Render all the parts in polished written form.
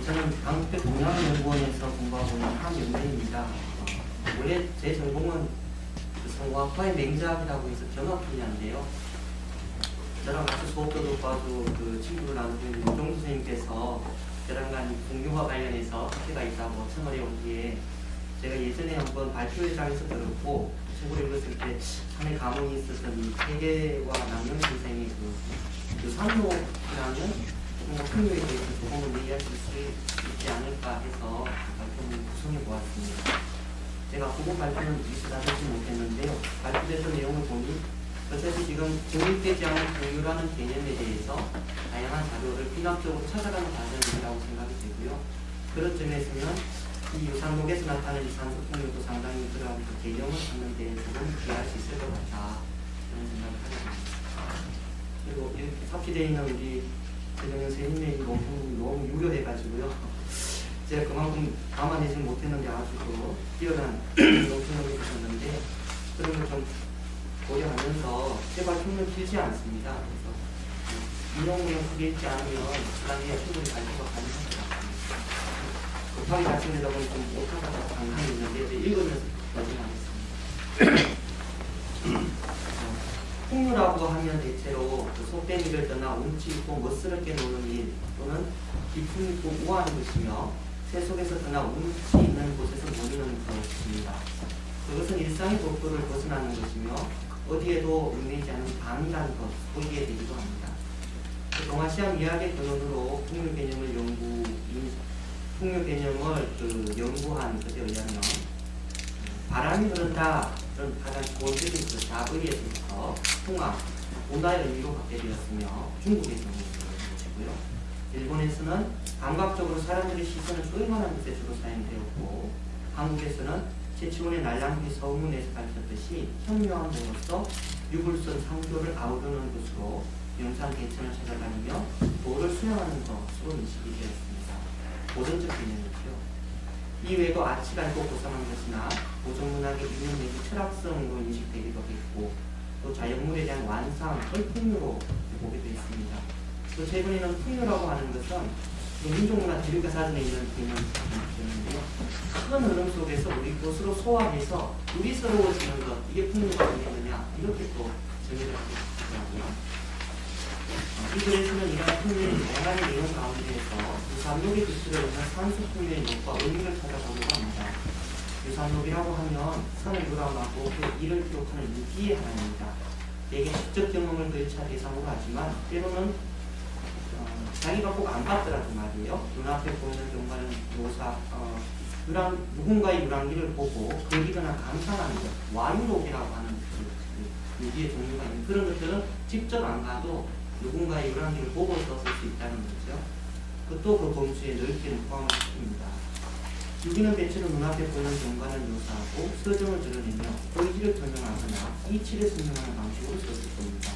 저는 강북대 동양연구원에서 공부하고 있는 한영대입니다. 원래 제 전공은 성공학과의 맹자학이라고 해서 경학 분야인데요. 저랑 같이 수업도 듣고 그 친구를 나누고 있는 윤종 선생님께서 저랑 간 공유와 관련해서 학회가 있다고 청원해 오기에 제가 예전에 한번 발표회장에서 들었고 책을 읽었을 때 상당히 감흥이 있었던 이 세계와 남영 선생의 그 유산록이라는 뭔가 풍요에 대해서 조금은 얘기할 수 있지 않을까 해서 발표를 구성해 보았습니다. 제가 후보 발표는 이수다되지 못했는데요. 발표됐던 내용을 보니 어차피 지금 정립되지 않은 풍요라는 개념에 대해서 다양한 자료를 비납적으로 찾아가는 과정이라고 생각이 되고요. 그런 점에서는 이 유산록에서 나타나는 이 산소풍요도 상당히 그러한 그 개념을 찾는 데 조금 기여할 수 있을 것 같다 그런 생각을 하게 됩니다. 그리고 이렇게 삽시되어 있는 우리 대정현 선생님의 논평이 너무 유려해가지고요. 제가 그만큼 담아내지 못했는데 아주 뛰어난 논평을 해주셨는데 그런 걸 좀 고려하면서 제발 평을 길지 않습니다. 그래서 인용내용 크게 읽지 않으면 나중에 충분히 발표가 가능할 것 같습니다. 급하게 말씀드리다 보니 좀 못하다가 장난이 있는데 읽으면서 말씀하겠습니다. 풍류라고 하면 대체로 그 속된 일을 떠나 운치 있고 멋스럽게 노는 일 또는 기품 있고 우아한 것이며 새 속에서 떠나 운치 있는 곳에서 모이는 것입니다. 그것은 일상의 도표를 벗어나는 것이며 어디에도 얽매이지 않은 방이라는 것 보이게 되기도 합니다. 그 동아시아 미학의 근원으로 풍류 개념을 연구한 것에 의하면 바람이 흐른다 는 가장 기본적인 그 자의에서부터 통합, 문화의 의미로 갖게 되었으며 중국에서는 것이고요. 일본에서는 감각적으로 사람들의 시선을 조임하는 것에 주로 사용되었고 한국에서는 최치원의 날랑기 서문에서 밝혔듯이 현묘함으로써 유불선 상교를 아우르는 것으로 영상 개천을 찾아다니며 도를 수행하는 것으로 인식이 되었습니다. 고전적 개념이죠. 이외에도 아치가 있고 고상한 것이나 고전문학의 이념 내지 철학성으로 인식되기도 했고 또 자연물에 대한 완상을 풍류로 보게 되어 있습니다. 또 최근에는 풍류라고 하는 것은 민족문화 대륙사전에 있는 개념인데요. 큰 흐름 속에서 우리 것으로 소화해서 우리스러워지는 것 이게 풍류가 되겠느냐 이렇게 또 정의를 하고 있더라고요. 이 글에서는 이러한 풍류의 다양한 내용 가운데에서 유산록의 기술에 의한 산수 풍류의 목과 의미를 찾아보려고 합니다. 유산록이라고 하면 산을 유람하고 그 일을 기록하는 유기의 하나입니다. 대개 직접 경험을 그 1차 대상으로 하지만 때로는 자기가 꼭 안 봤더라도 말이에요. 눈앞에 보이는 경우는 묘사, 누군가의 유랑기를 보고 그리거나 감상하는 것, 와유록이라고 하는 그 유기의 종류가 있는 그런 것들은 직접 안 가도 누군가의 유랑기를 보고 썼을 수 있다는 거죠. 그것도 그 범주에 넓게 포함을 시킵니다. 유기는 대체로 눈앞에 보이는 경관을 묘사하고 서정을 드러내며 의지를 설명하거나 이치를 설명하는 방식으로 썼을 겁니다.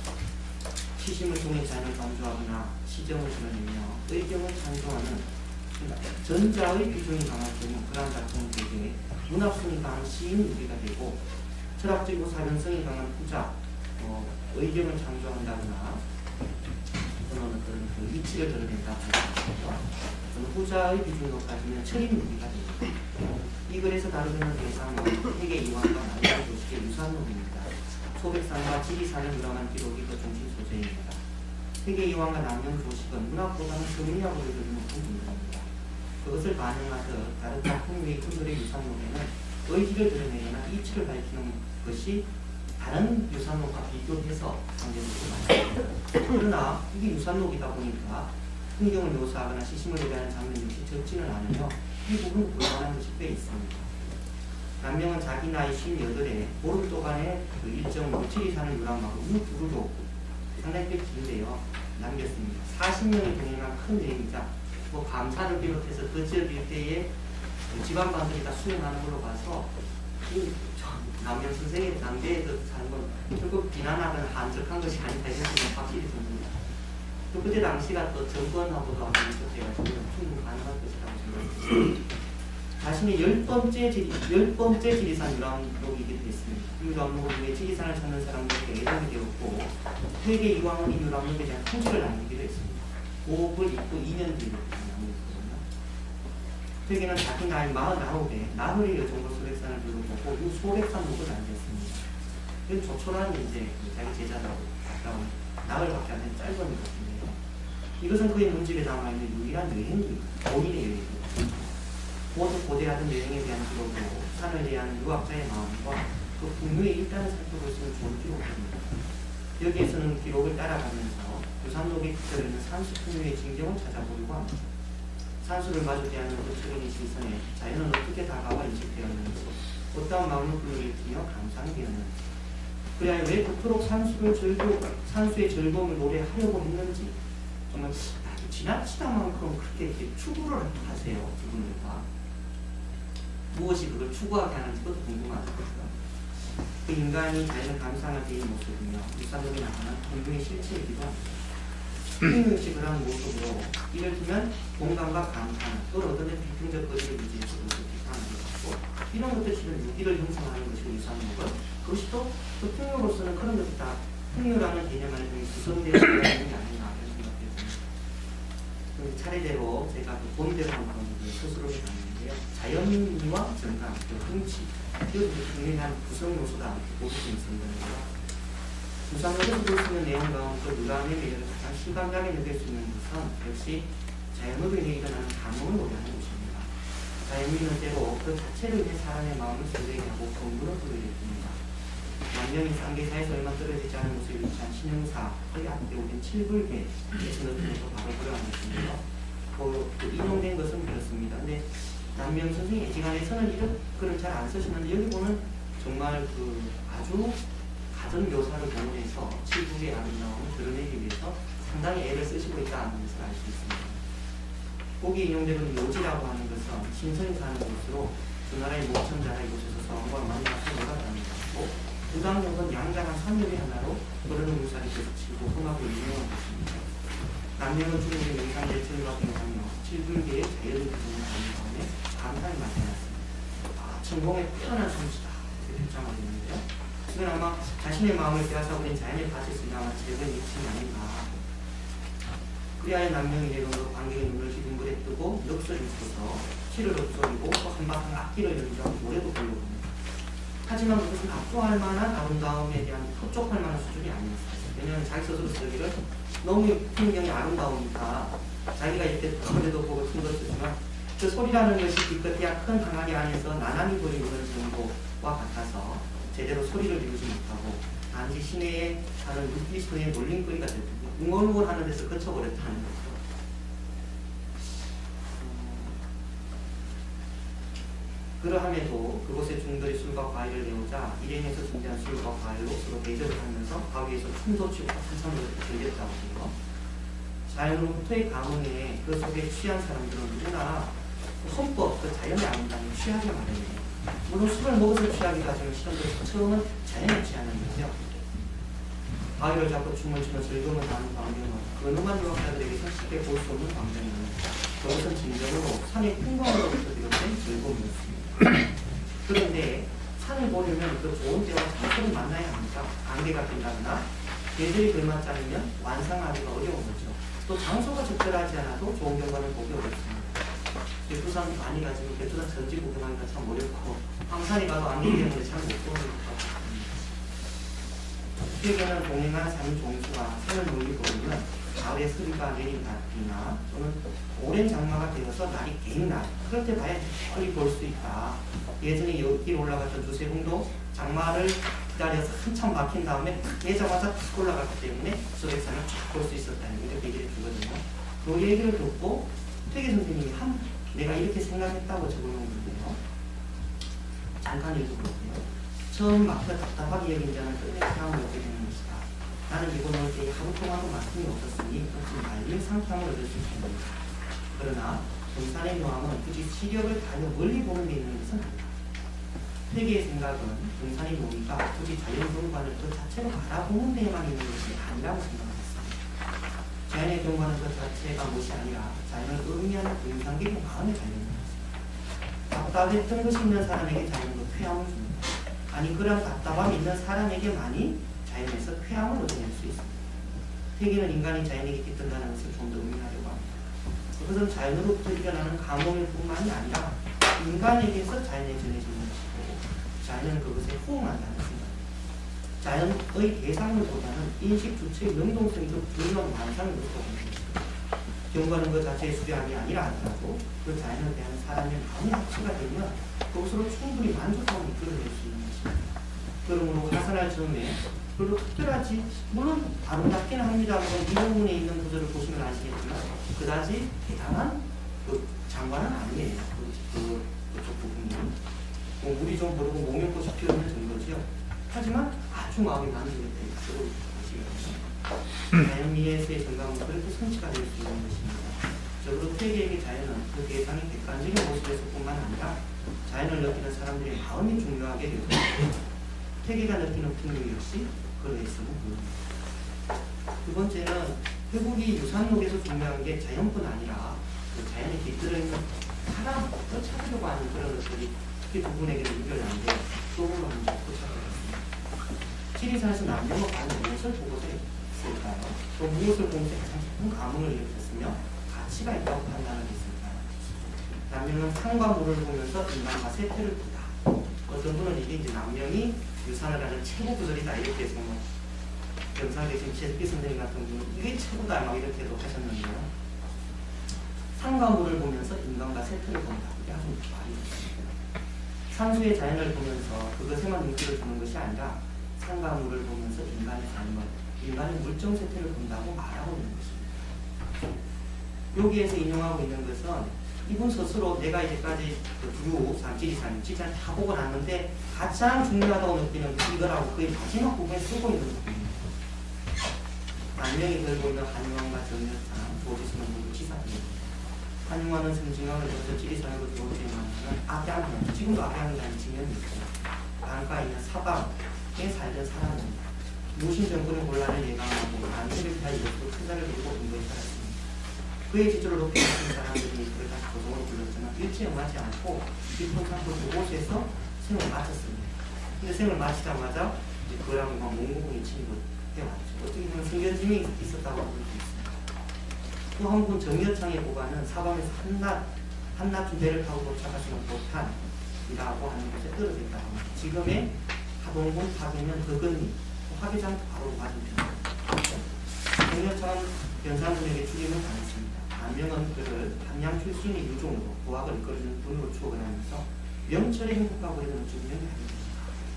시심을 통해 자연을 강조하거나 시정을 드러내며 의경을 찬송하는 전자의 비중이 강할 경우 그러한 작품은 대개 문학성이 강한 시인 유기가 되고 철학적이고 사변성이 강한 후자, 의경을 창조한다거나 또는 어떤 그 이치를 드러낸다 저는 후자의 비중이 높아지면 철인 유기가 됩니다. 이 글에서 다루는 대상은 세계 이황과 남양 도식의 유산록입니다. 소백산과 지리산을 유람한 기록이 그 중심 소재입니다. 세계 이황과 남양 도식은 문학보다는 성리학으로 여기는 높은 분들입니다. 그것을 반영하듯 다른 작품의 분들의 유산록에는 의지를 드러내거나 이치를 밝히는 것이 다른 유산록과 비교해서 상대적으로 많습니다. 그러나 이게 유산록이다 보니까 풍경을 묘사하거나 시심을 노래하는 장면 역시 적지는 않으며 이 부분은 곤란한 것이 꽤 있습니다. 남명은 자기 나이 58에 보름 동안에 그 일정 지리산을 유람하고 두루도 상당히 꽤 긴데요. 남겼습니다. 40명이 동행한 큰 여행이자 감사를 비롯해서 그 지역 일대에 집안반들이 다 수행하는 걸로 봐서 남명 선생의 남대에서 사는 건 결국 비난하거나 한적한 것이 아니다 이런 생각이 확실히 듭니다. 또 그때 당시가 또 정권하고도 아마 있었대가지고 충분히 가능할 것이라고 생각했습니다. 자신의 열 번째 지리산 유람록이게 됐습니다. 이 유람록 중에 지리산을 찾는 사람들에게 애정이 되었고 회계 이왕은 이 유람록에 대한 통지를 남기기도 했습니다. 고업을 입고 2년 뒤에 남겼거든요. 회계는 자기 나이 49에 나흘의 여정으로 소백산을 둘러보고 이 소백산록을 남겼습니다. 이건 조촐한 이제 자기 제자들하고 가까운 나흘밖에 안 된 짧은 것인데요. 이것은 그의 문집에 남아있는 유일한 여행입니다. 본인의 여행입니다. 모두 고대하던 여행에 대한 기록으로 산을 대하는 유학자의 마음과 그 풍류의 일단을 살펴볼 수 있는 좋은 기록입니다. 여기에서는 기록을 따라가면서 유산록에 기록되는 산수 풍류의 징정을 찾아보려고 합니다. 산수를 마주 대하는 도처적인 시선에 자연은 어떻게 다가와 인식되었는지, 어떠한 마음을 불러일으키며 감상이 되었는지, 그래야 왜 그토록 산수의 즐거움을 노래하려고 했는지, 정말 지나치다만큼 그렇게 이렇게 추구를 하세요. 두분들 다. 무엇이 그걸 추구하게 하는지 그것도 궁금하더라고요. 그 인간이 자연을 감상할 때의 모습이며 유산록에 나타난 공동의 실체이기도 합니다. 흥미없이 그러한 모습으로 이를 두면 공감과 감탄, 또는 어떤 비평적 거리를 유지해서 그것을 비판하게 받고 이런 것들이 실은 유기를 형성하는 것이 유산록은 그것이 또 그 풍요로서는 그런 것이 다 풍요라는 개념 안에 구성되어 있는 게 아닌가 이런 생각이 듭니다. 차례대로 제가 그 본대로 한번 스스로 해봤는데요. 자연미와 정감, 흥치, 이것도 중요한 구성 요소다 보실 수 있는데요. 유산록에서 볼 수 있는 내용 가운데 유람의 매력을 가장 실감나게 느낄 수 있는 것은 역시 자연으로 인해 일어나는 감흥을 노래하는 것입니다. 자연미는 때로 그 자체로 인해 사람의 마음을 설레게 하고 공부를 불러일으킵니다. 만명이 쌍계사에서 얼마 떨어지지 않은 곳에 위치한 신영사, 거기 앞에 오는 칠불계에서 넣어서 바로 들어가는 것인데요. 그 인용된 것은 그렇습니다. 근데 남명 선생의 애지간에서는 이런 글을 잘 안 쓰시는데 여기 보면 정말 그 아주 가전 묘사를 동원해서 칠불의 아름다움을 드러내기 위해서 상당히 애를 쓰시고 있다는 것을 알 수 있습니다. 거기 인용되는 묘지라고 하는 것은 신선이 사는 곳으로 주나라의 모천자라 이곳에서 서원과 만나서 놀았다는 것이고 부당역은 양장한 산맥의 하나로 흐르는 물살이 계속 치고 험하고 유명한 곳입니다. 남명은 중국의 명상 대체가 등하며 칠불계의 자연을 구성하는 가운데 감탄을 나타났습니다. 천공의 뛰어난 솜씨다 이렇게 표창을 했는데요. 이건 아마 자신의 마음을 빼앗아버린 자연의 밭에 쓰나마 제거의 미침이 아닌가. 그리하여 남명이 내려오고 관객의 눈을 휘둥그레 뜨고 넋을 입고서 시를 읊조리고 또 한바탕 악기를 연주하고 노래도 불러봅니다. 하지만 그것은 압도할 만한 아름다움에 대한 흡족할 만한 수준이 아니었어요. 왜냐하면 자기 스스로 쓰기를 너무 풍경이 아름다우니까 자기가 이렇게 노래도 보고 춤도 추지만 그 소리라는 것이 기껏해야 큰 항아리 안에서 나란히 버리는 정도와 같아서 제대로 소리를 이루지 못하고 단지 시내에 사는 루피스의 놀림거리가 됐고 웅얼웅얼 하는 데서 그쳐버렸다는 거죠. 그러함에도 그곳에 중들이 술과 과일을 내오자 일행에서 준비한 술과 과일로 서로 대접을 하면서 바위에서 춤도 추고 한참을 즐겼다고 해요. 자연으로부터의 감흥에 그 속에 취한 사람들은 누구나 헌법, 그 자연의 아름다움에 취하게 마련해요. 물론 술을 먹어서 취하기도 하지만 실험도 처음은 자연에 취하는 거죠. 바위를 잡고 춤을 추며 즐거움을 나누는 광경은 어느만 유학자들에게서 쉽게 볼 수 없는 광경입니다. 그것은 진정으로 산의 풍광으로부터 비롯된 즐거움이었습니다. 그런데 산을 보려면 그 좋은 때와 장소를 만나야 합니다. 안개가 낀다거나 계절이 걸맞지 않으면 완상하기가 어려운 거죠. 또 장소가 적절하지 않아도 좋은 경관을 보기 어렵습니다. 백두산 많이 가지고 백두산 전지 구경하기가 참 어렵고 황산에 가도 안개 때문에 참 못 보는 것 같습니다. 세계는 동행한 산 종수가 산을 멀리 보면 가을에 서리가 내린 날이나 또는 오랜 장마가 되어서 날이 긴 날, 그럴 때 봐야 멀리 볼 수 있다. 예전에 여기 올라갔던 두세봉도 장마를 기다려서 한참 막힌 다음에 내자마자 탁 올라갔기 때문에 소백산을 쫙 볼 수 있었다는 이렇게 얘기를 주거든요. 그 얘기를 듣고 퇴계 선생님이 내가 이렇게 생각했다고 적어놓은 건데요. 잠깐 읽어볼게요. 처음 막혀 답답하게 여긴 자는 끝내 상황을 얻게 되는 것이다. 나는 이곳 올 때 하루 동안도 말씀이 없었으니 그것은 말릴 상쾌함을 얻을 수 있습니다. 그러나 등산의 묘함은 굳이 시력을 다려 멀리 보는 데 있는 것은 아니다. 회계의 생각은 등산의 묘미가 굳이 자연 경관을 그 자체로 바라보는 데에만 있는 것이 아니라고 생각했습니다. 자연의 경관은 그 자체가 무엇이 아니라 자연을 의미하는 등산객의 마음에 달려있는 것입니다. 답답했던 것이 있는 사람에게 자연은 그 쾌함을 줍니다. 아니 그런 답답함이 있는 사람에게만이 자연에서 쾌함을 얻어낼 수 있습니다. 퇴계는 인간이 자연에게 깃든다는 것을 좀 더 의미하려고 합니다. 그것은 자연으로부터 일어나는 감흥일 뿐만이 아니라 인간에게서 자연에 전해지는 것이고 자연은 그것에 호응한다는 생각. 자연의 대상물보다는 인식 주체의 능동성이 더 중요한 완상을 놓고 보는 것입니다. 경과는 그 자체의 수량이 아니라 하더라도 그 자연에 대한 사람의 마음이 합치가 되면 그것으로 충분히 만족감을 이끌어낼 수 있는 것입니다. 그러므로 화산할 즈음에 별로 특별하지, 물론 아름답기는 합니다만 이 부분에 있는 구절을 보시면 아시겠지만 그다지 대단한 그 장관은 아니에요. 그쪽 부분이 물이 좀 흐르고 목련꽃이 피어있는 정도지요. 하지만 아주 마음이 만족했다 이렇게 보시면 자연미에서의 정감은 그렇게 성취가 될 수 있는 것입니다. 적어도 퇴계에게 자연은 그 대상의 객관적인 모습에서뿐만 아니라 자연을 느끼는 사람들의 마음이 중요하게 되고 퇴계가 느끼는 풍경 역시 그러했으면 모릅니다. 두 번째는 회국이 유산록에서 중요한 게 자연뿐 아니라 그 자연에 깃들어 있는 사람을 찾으려고 하는 그런 것들이 특히 두 분에게도 유별난데 또보로 한번 찾아봤습니다. 지리산에서 남녀가 과연 무엇을 보고서 했을까요? 또 무엇을 보면서 가장 깊은 감흥을 일으켰으며 가치가 있다고 판단하겠을까요? 남녀는 산과 물을 보면서 인간과 세태를 보다. 어떤 분은 이게 이제 남명이 유산을 하는 최고 구절이다 이렇게 해서 뭐 영상 대신 최석기 선생님 같은 분은 이게 최고다 막 이렇게도 하셨는데요. 산과 물을 보면서 인간과 세태를 본다. 이게 아주 말이 좋습니다. 산수의 자연을 보면서 그것에만 눈길을 주는 것이 아니라 산과 물을 보면서 인간의 삶을, 인간의 물정 세태를 본다고 말하고 있는 것입니다. 여기에서 인용하고 있는 것은 이분 스스로 내가 이제까지 그 지리산 다 보고 났는데 가장 중요하다고 느끼는 것이 이거라고 거의 마지막 부분에 쓰고 있는 부분입니다. 만명이 들고 있는 한용환과 정여상, 조지수는 모두 지사입니다. 한용환은 승진왕을 거쳐 지리산으로 들어오게 만드는 악양면, 지금도 악양이라는 지면이 있고 강가에 있는 사방에 살던 사람입니다. 무신 정권의 혼란을 예방하고 안세를 피하기 위해서 투자를 들고 인도에 살았습니다. 그의 지조를 높이 하신 사람들이 그를 다시 고성으로 불렀지만 일찍 응하지 않고 깊은 산골 그곳에서 생을 마쳤습니다. 근데 생을 마치자마자 이제 그랑 막 몽고공이 친구 해왔죠. 어떻게 보면 승견짐이 있었다고 볼 수 있습니다. 또 한 분 정여창의 고관은 사방에서 한낮 배를 타고 도착하시는 보탄이라고 하는 곳에 떨어졌다고 합니다. 지금의 하동군 파괴면 덕은리 화개장 바로 맞은편입니다. 정여창은 변상군에게 죽임을 당했습니다. 안명은 그를 함양 출신의 유종으로 도학을 이끌어주는 분으로 추억을 하면서 명철에 행복하고 이르는 죽음의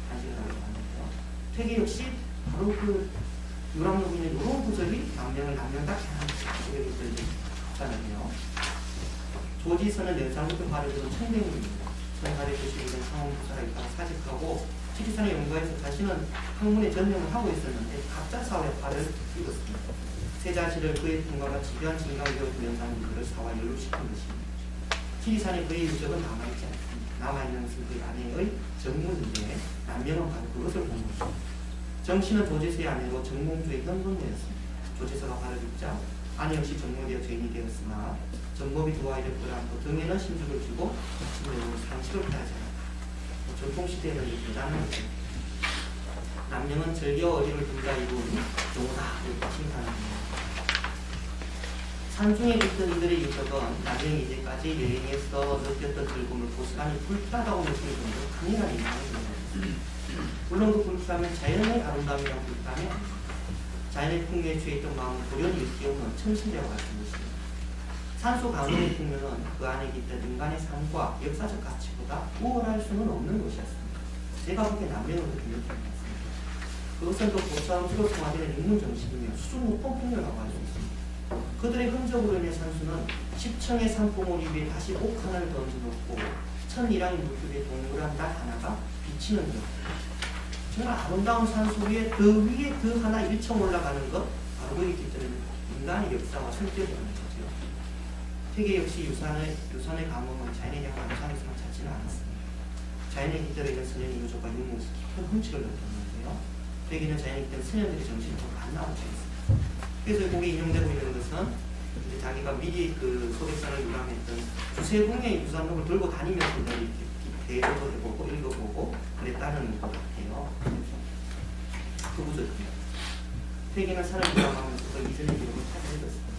단식을 하려고 하는데요. 퇴계 역시 바로 그 유람록인의 이런 구절이 남명답게 하는 구절이 들리잖아요. 조지선은 연산부터 발을 들은 청백입니다. 천살에 드시고 있는 상원부사가 있다가 사직하고 지리산의 연구에서 자신은 학문에 전념을 하고 있었는데 각자 사회의 발을 입었습니다. 세 자신을 그의 통과가 지배한 진강되었던 연산이 그를 사와 연루시킨 것입니다. 지리산에 그의 유적은 남아있지 않습니다. 남아있는 것은 그의 아내의 정문인데 남명은 바로 그것을 본 것입니다. 정씨는 조지서의 아내로 정몽주의 현손녀였습니다. 조지서가 발을 입자 아내 역시 정몽되어 죄인이 되었으나 정법이 두 아이를 끌어안고 등에는 심주를 주고 집으로 상식을 피하지 않았다. 전통시대에는 이 대단한 것입니다. 남명은 즐겨 어리를 둘다 이룬 종우다 이렇게 칭찬합니다. 산중에 있던 이들의 유적은 남명이 이제까지 여행에서 느꼈던 즐거움을 고스란히 불쾌하다고 느낄 정도로 강렬한 인상을 줍니다. 물론 그 불쾌함은 자연의 아름다움이라고 불쾌하며 자연의 풍요에 취해있던 마음을 돌연히 일깨우는 천신대와 같은 것입니다. 산소 강원의 풍요는 그 안에 깃든 인간의 삶과 역사적 가치보다 우월할 수는 없는 것이었습니다. 제가 보기에 남명을 그렇게 느꼈습니다. 그것은 또 고차함스로 통화되는 인문정신이며 수준 높은 풍요라고 할 수 있습니다. 그들의 흔적으로 인해 산수는 10층의 산봉우리 위에 다시 옥 하나를 던져놓고 천이랑이 물결에 동그란 달 하나가 비치는 것. 정말 아름다운 산수 위에 그 하나 1층 올라가는 것, 바로 거기 깃드는 인간의 역사와 성격이라는 거죠. 퇴계 역시 유산의 감흥은 자연에 대한 감상에서만 찾지는 않았습니다. 자연에 깃들어 있는 선현의 유족과 육목에서 깊은 흠칙을 느꼈는데요. 퇴계는 자연에 깃든 선현들의 정신을 만나고 있습니다. 그래서 거기 인용되고 있는 것은 이제 자기가 미리 그 소백산을 유람했던 두세 공의 유산록을 들고 다니면서 이렇게 대조도 해보고 읽어보고 그랬다는 것 같아요. 그 구조입니다. 퇴계는 산을 유람하면서 그 이전의 기록을 찾아 읽었습니다.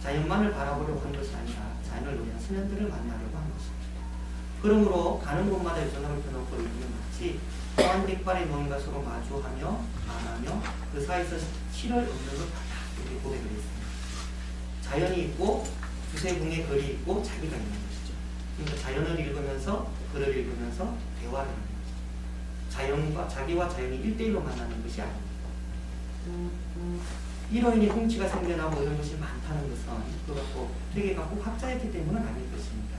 자연만을 바라보려고 한 것이 아니라 자연을 노래한 스님들을 만나려고 한 것입니다. 그러므로 가는 곳마다 유산록을 펴놓고 읽으면 마치 호환백발의 노인과 서로 마주하며 만하며 그 사이에서 실을 얻는 것 같다. 이렇게 고백을 했습니다. 자연이 있고 두세 궁의 글이 있고 자기가 있는 것이죠. 그러니까 자연을 읽으면서 글을 읽으면서 대화를 하는 거죠. 자연과 자기와 자연이 1대1로 만나는 것이 아닙니다. 이로 인해 흉치가 생겨나고 이런 것이 많다는 것은 그것도 퇴계가 꼭 학자였기 때문은 아닐 것입니다.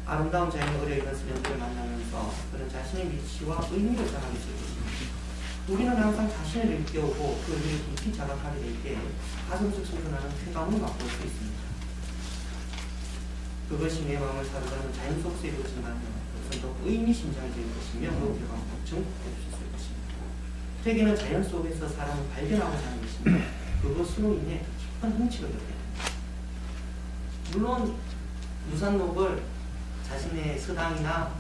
아름다운 자연을 어려있는 스님들을 만나면서 그런 자신의 위치와 의미를 자랑했을 것입니다. 우리는 항상 자신을 일깨우고 그 의미를 깊이 자각하게 될 때 가슴속 솟아나는 쾌감을 맛볼 수 있습니다. 그것이 내 마음을 사로잡는 자연 속에서 이루어지는 것은 더 의미심장적인 것이며 그 쾌감을 증폭해 주셨을 것입니다. 퇴계는 자연 속에서 사람을 발견하고자 하는 것입니다. 그것으로 인해 깊은 흥취를 얻게 됩니다. 물론 유산록을 자신의 서당이나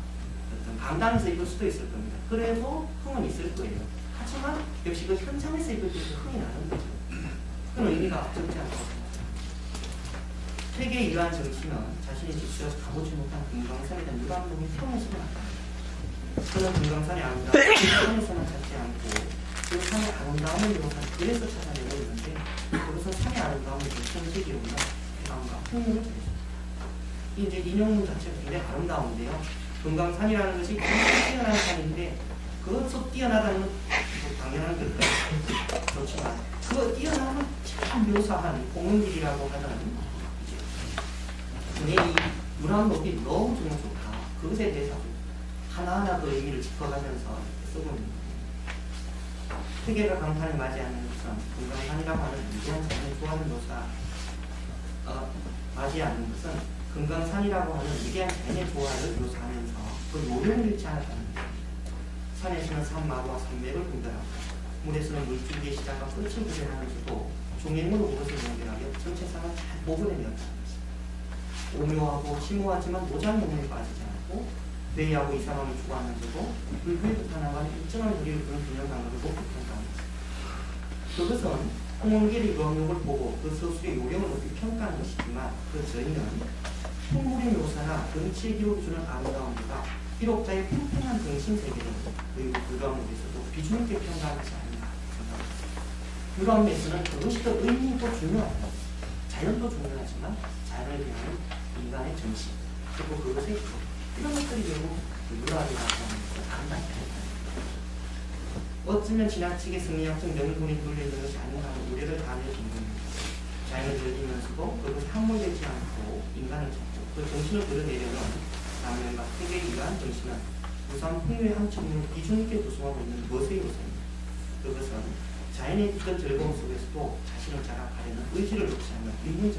어떤 강단에서 읽을 수도 있을 겁니다. 그래도 흥은 있을 거예요. 하지만 역시 그 현장에서 읽을 때 흥이 나는 거죠. 그건 의미가 적지 않다고 생각합니다. 퇴계의 이러한 정신은 자신이 직접 가보지 못한 금강산에 대한 유람록이 태어나서는 나타납니다. 그는 금강산의 아름다움을 산에서만 찾지 않고 그 산의 아름다움을 이용한 글에서 찾아내고 있는데 그것은 산의 아름다움을 전체적으로 오는 쾌감과 흥미를 주겠습니다. 이제 인용문 자체가 굉장히 아름다운데요. 금강산이라는 것이 굉장히 뛰어난 산인데 그것도 뛰어나다는 건 당연한 것도 좋지만 그 뛰어남을 잘 묘사한 공원길이라고 하는 이 유람록이 너무 정말 좋다. 그것에 대해서 하나하나 그 의미를 짚어가면서 쓰고 있는 겁니다. 퇴계가 강탄을 맞이하는 것은 금강산이라고 하는 위대한 자연을 좋아하는 묘사 맞이하는 것은 금강산이라고 하는 위대한 자연의 조화를 묘사하면서 그 요령을 잃지 않았다는 겁니다. 산에서는 산마루와 산맥을 분별하고 물에서는 물줄기의 시작과 끝을 구별하면서도 종횡으로 그것을 연결하여 전체상을 잘 보고내었다는 것입니다. 오묘하고 심오하지만 노장용에 빠지지 않고 회의하고 이 사람을 추구하면서도 불교의 나가는 일정한 우리를 그런 균형감을 높이 평가하는 것입니다. 그것은 홍원길의 유학록을 보고 그 서술의 요령을 높이 평가하는 것이지만 그 저희는 풍물의 묘사나 정치의 기록이 주는 아름다움보다 기록자의 평평한 정신세계를 그리고 유람록에서도 비중 있게 평가하는 것이 아닌가 생각합니다. 유람록에서는 그것이 더 의미 있고 중요합니다. 자연도 중요하지만 자연을 위한 인간의 정신 그리고 그것의 이런 것들이 결국 유람이라고 하는 것을 아름답게 합니다. 어쩌면 지나치게 승리학적 명분이 돌려있는 것이 아닌가 하는 우려를 가하는 정도입니다. 자연을 즐기면서도 그것이 함몰되지 않고 인간을 찾고 그 정신을 드러내려면 남면과 세계에 의한 정신은 우선 풍요의 한 측면을 비중 있게 구성하고 있는 것의 요소입니다. 그것은 자연의 그 즐거움 속에서도 자신을 자각하려는 의지를 놓지 않는 인문적